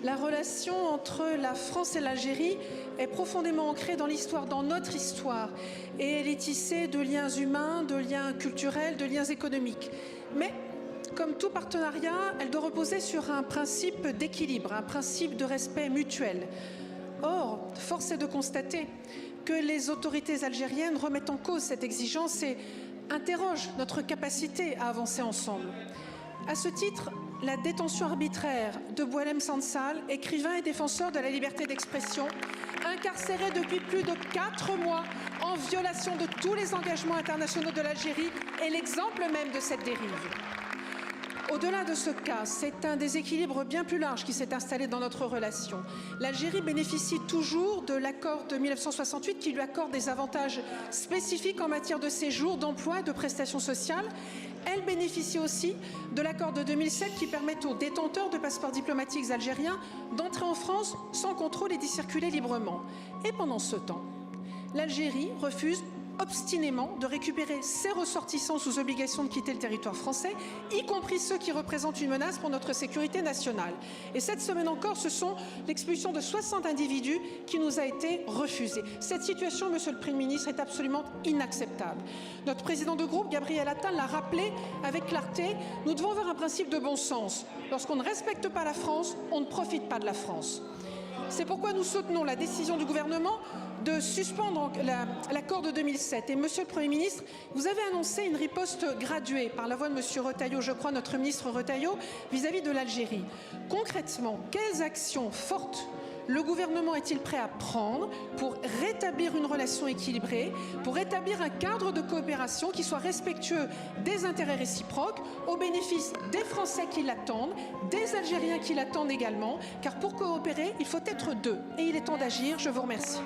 La relation entre la France et l'Algérie est profondément ancrée dans l'histoire, dans notre histoire. Et elle est tissée de liens humains, de liens culturels, de liens économiques. Mais, comme tout partenariat, elle doit reposer sur un principe d'équilibre, un principe de respect mutuel. Or, force est de constater que les autorités algériennes remettent en cause cette exigence et interrogent notre capacité à avancer ensemble. À ce titre, la détention arbitraire de Boualem Sansal, écrivain et défenseur de la liberté d'expression, incarcéré depuis plus de 4 mois en violation de tous les engagements internationaux de l'Algérie, est l'exemple même de cette dérive. Au-delà de ce cas, c'est un déséquilibre bien plus large qui s'est installé dans notre relation. L'Algérie bénéficie toujours de l'accord de 1968 qui lui accorde des avantages spécifiques en matière de séjour, d'emploi et de prestations sociales. Elle bénéficie aussi de l'accord de 2007 qui permet aux détenteurs de passeports diplomatiques algériens d'entrer en France sans contrôle et d'y circuler librement. Et pendant ce temps, l'Algérie refuse obstinément de récupérer ses ressortissants sous obligation de quitter le territoire français, y compris ceux qui représentent une menace pour notre sécurité nationale. Et cette semaine encore, ce sont l'expulsion de 60 individus qui nous a été refusée. Cette situation, Monsieur le Premier ministre, est absolument inacceptable. Notre président de groupe, Gabriel Attal, l'a rappelé avec clarté, nous devons avoir un principe de bon sens. Lorsqu'on ne respecte pas la France, on ne profite pas de la France. C'est pourquoi nous soutenons la décision du gouvernement de suspendre l'accord de 2007. Et Monsieur le Premier ministre, vous avez annoncé une riposte graduée par la voix de Monsieur Retailleau, je crois, notre ministre Retailleau, vis-à-vis de l'Algérie. Concrètement, quelles actions fortes le gouvernement est-il prêt à prendre pour rétablir une relation équilibrée, pour établir un cadre de coopération qui soit respectueux des intérêts réciproques, au bénéfice des Français qui l'attendent, des Algériens qui l'attendent également, car pour coopérer, il faut être deux. Et il est temps d'agir. Je vous remercie.